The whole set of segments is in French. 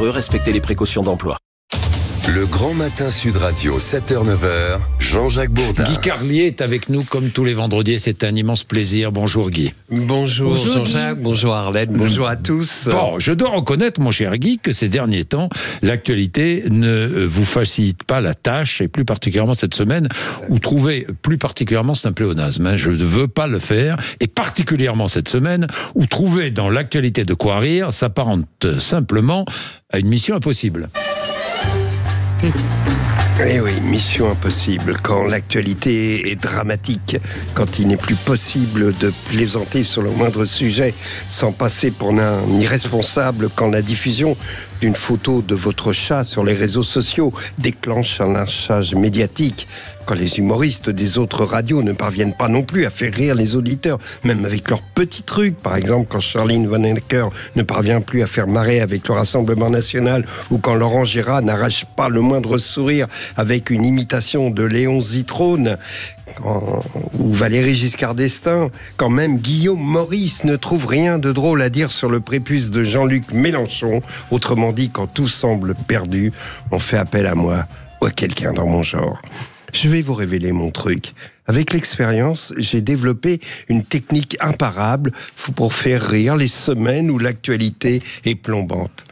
dangereux, respectez les précautions d'emploi. Le Grand Matin Sud Radio, 7h-9h, Jean-Jacques Bourdin. Guy Carlier est avec nous comme tous les vendredis, c'est un immense plaisir. Bonjour Guy. Bonjour Jean-Jacques, bonjour Arlette, bonjour à tous. Bon, je dois reconnaître, mon cher Guy, que ces derniers temps, l'actualité ne vous facilite pas la tâche, et plus particulièrement cette semaine, où trouver, plus particulièrement, c'est un pléonasme, je ne veux pas le faire, et particulièrement cette semaine, où trouver dans l'actualité de quoi rire s'apparente simplement à une mission impossible. Eh oui, mission impossible. Quand l'actualité est dramatique, quand il n'est plus possible de plaisanter sur le moindre sujet sans passer pour un irresponsable, quand la diffusion d'une photo de votre chat sur les réseaux sociaux déclenche un lynchage médiatique, quand les humoristes des autres radios ne parviennent pas non plus à faire rire les auditeurs, même avec leurs petits trucs, par exemple quand Charline Vanhoenacker ne parvient plus à faire marrer avec le Rassemblement National, ou quand Laurent Gérard n'arrache pas le moindre sourire avec une imitation de Léon Zitrone, ou Valéry Giscard d'Estaing, quand même Guillaume Maurice ne trouve rien de drôle à dire sur le prépuce de Jean-Luc Mélenchon, autrement dit, quand tout semble perdu, on fait appel à moi ou à quelqu'un dans mon genre. Je vais vous révéler mon truc. Avec l'expérience, j'ai développé une technique imparable pour faire rire les semaines où l'actualité est plombante.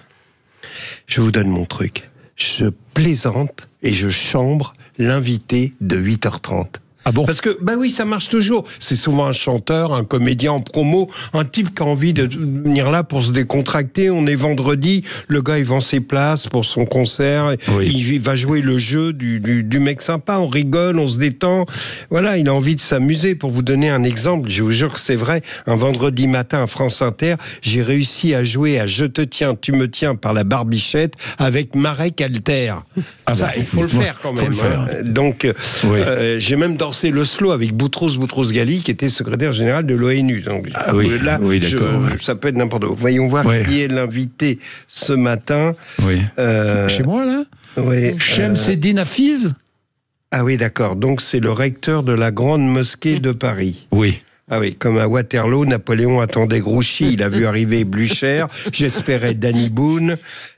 Je vous donne mon truc. Je plaisante et je chambre l'invité de 8h30. Ah bon ? Parce que, bah oui, ça marche toujours. C'est souvent un chanteur, un comédien en promo, un type qui a envie de venir là pour se décontracter. On est vendredi, le gars il vend ses places pour son concert, oui. Il va jouer le jeu du mec sympa, on rigole, on se détend. Voilà, il a envie de s'amuser. Pour vous donner un exemple, je vous jure que c'est vrai, un vendredi matin à France Inter, j'ai réussi à jouer à Je te tiens, tu me tiens par la barbichette avec Marek Alter. Ah ça, il faut le faire quand même. Donc, oui. J'ai même dansé le slow avec Boutros Boutros-Ghali, qui était secrétaire général de l'ONU. Donc, là, oui, ça peut être n'importe où. Voyons voir qui est l'invité ce matin. Oui. Chez moi, là oui. Chemseddine Hafiz. Ah oui, d'accord. Donc, c'est le recteur de la Grande Mosquée de Paris. Oui. Ah oui, comme à Waterloo, Napoléon attendait Grouchy, il a vu arriver Blücher, j'espérais Danny Boone,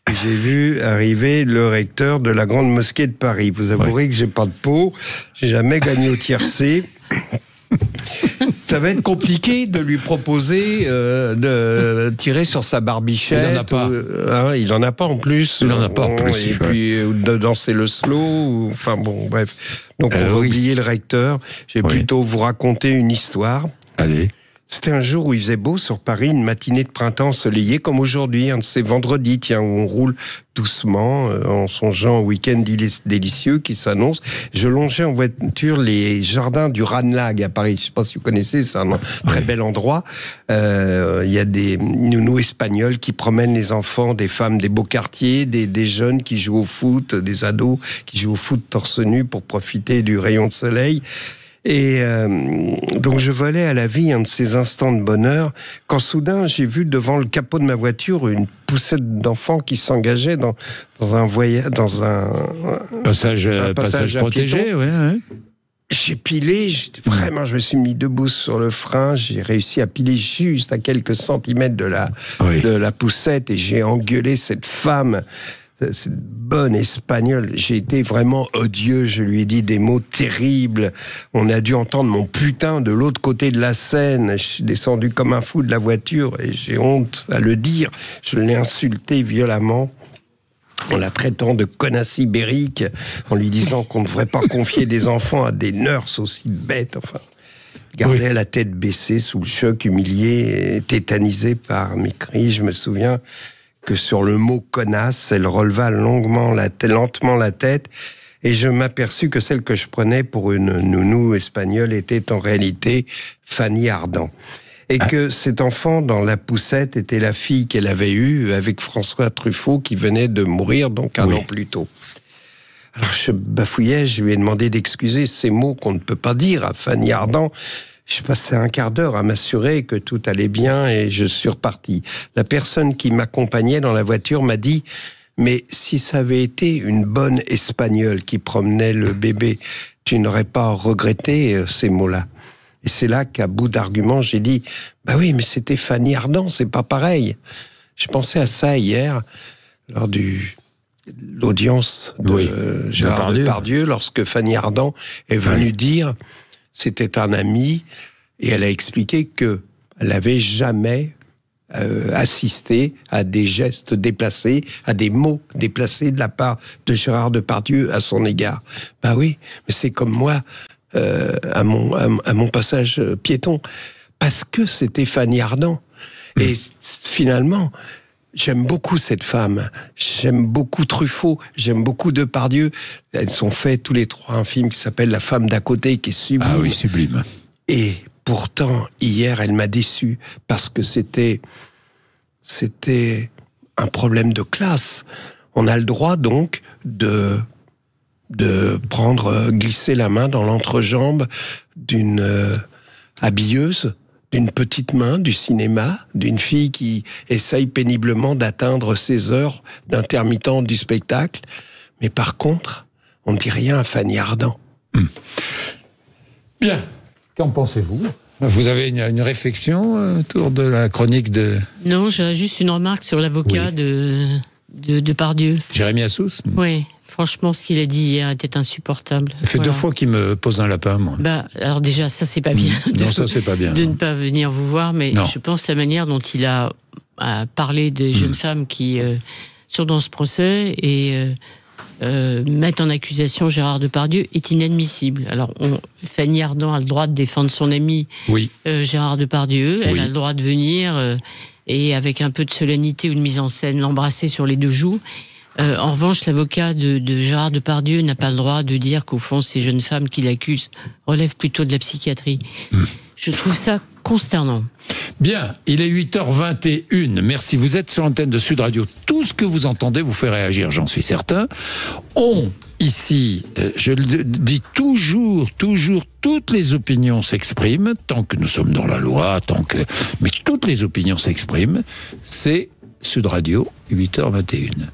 et j'ai vu arriver le recteur de la Grande Mosquée de Paris. Vous avouerez que j'ai pas de peau, j'ai jamais gagné au tiercé. Ça va être compliqué de lui proposer de tirer sur sa barbichette. Il n'en a pas. Il n'en a pas en plus. Il n'en a pas en plus. Et puis de danser le slow. Enfin bon, bref. Donc on va oublier le recteur. Je vais plutôt vous raconter une histoire. Allez. C'était un jour où il faisait beau sur Paris, une matinée de printemps ensoleillée, comme aujourd'hui, un de ces vendredis, où on roule doucement, en songeant au week-end délicieux qui s'annonce. Je longeais en voiture les jardins du Ranelagh à Paris. Je ne sais pas si vous connaissez, c'est un très bel endroit. Il y a des nounous espagnols qui promènent les enfants, des femmes des beaux quartiers, des jeunes qui jouent au foot, des ados qui jouent au foot torse nu pour profiter du rayon de soleil. Et donc je volais à la vie un de ces instants de bonheur quand soudain j'ai vu devant le capot de ma voiture une poussette d'enfants qui s'engageait dans un voyage, dans un passage protégé. Ouais. J'ai pilé, je me suis mis debout sur le frein, j'ai réussi à piler juste à quelques centimètres de la poussette et j'ai engueulé cette femme. Cette bonne espagnole, j'ai été vraiment odieux, je lui ai dit des mots terribles, on a dû entendre mon putain de l'autre côté de la Seine, je suis descendu comme un fou de la voiture et j'ai honte à le dire, je l'ai insulté violemment en la traitant de connasse ibérique, en lui disant qu'on ne devrait pas confier des enfants à des nurses aussi bêtes, enfin... Gardait la tête baissée sous le choc, humilié, et tétanisé par mes cris, je me souviens... que sur le mot connasse, elle releva lentement la tête et je m'aperçus que celle que je prenais pour une nounou espagnole était en réalité Fanny Ardant. Et que cet enfant dans la poussette était la fille qu'elle avait eue avec François Truffaut qui venait de mourir donc un an plus tôt. Alors je bafouillais, je lui ai demandé d'excuser ces mots qu'on ne peut pas dire à Fanny Ardant. Je passais un quart d'heure à m'assurer que tout allait bien et je suis reparti. La personne qui m'accompagnait dans la voiture m'a dit « Mais si ça avait été une bonne Espagnole qui promenait le bébé, tu n'aurais pas regretté ces mots-là ?» Et c'est là qu'à bout d'arguments, j'ai dit « Bah oui, mais c'était Fanny Ardant, c'est pas pareil. » Je pensais à ça hier. lors de l'audience de Gérard Depardieu, lorsque Fanny Ardant est venue dire, c'était un ami, et elle a expliqué que elle n'avait jamais assisté à des gestes déplacés, à des mots déplacés de la part de Gérard Depardieu à son égard. Bah oui, mais c'est comme moi à mon passage piéton, parce que c'était Fanny Ardant. Et finalement, j'aime beaucoup cette femme, j'aime beaucoup Truffaut, j'aime beaucoup Depardieu. Elles ont fait tous les trois un film qui s'appelle La femme d'à côté, qui est sublime. Ah oui, sublime. Et pourtant, hier, elle m'a déçu, parce que c'était un problème de classe. On a le droit, donc, de glisser la main dans l'entrejambe d'une habilleuse, d'une petite main du cinéma, d'une fille qui essaye péniblement d'atteindre ses heures d'intermittent du spectacle. Mais par contre, on ne dit rien à Fanny Ardant. Bien. Qu'en pensez-vous ? Vous avez une réflexion autour de la chronique de... Non, j'ai juste une remarque sur l'avocat de Depardieu. Jérémy Assous ? Oui, franchement, ce qu'il a dit hier était insupportable. Ça fait 2 fois qu'il me pose un lapin, moi. Alors déjà, ça, c'est pas bien. Non, ça, c'est pas bien. De ne pas venir vous voir, mais je pense la manière dont il a parlé des jeunes femmes qui sont dans ce procès et... mettre en accusation Gérard Depardieu est inadmissible. Alors, Fanny Ardant a le droit de défendre son ami Gérard Depardieu. Elle a le droit de venir et avec un peu de solennité ou de mise en scène l'embrasser sur les 2 joues. En revanche, l'avocat de Gérard Depardieu n'a pas le droit de dire qu'au fond, ces jeunes femmes qui l'accusent relèvent plutôt de la psychiatrie. Je trouve ça consternant. Bien, il est 8h21. Merci, vous êtes sur l'antenne de Sud Radio. Tout ce que vous entendez vous fait réagir, j'en suis certain. Ici, je le dis toujours, toutes les opinions s'expriment, tant que nous sommes dans la loi, mais toutes les opinions s'expriment. C'est Sud Radio, 8h21.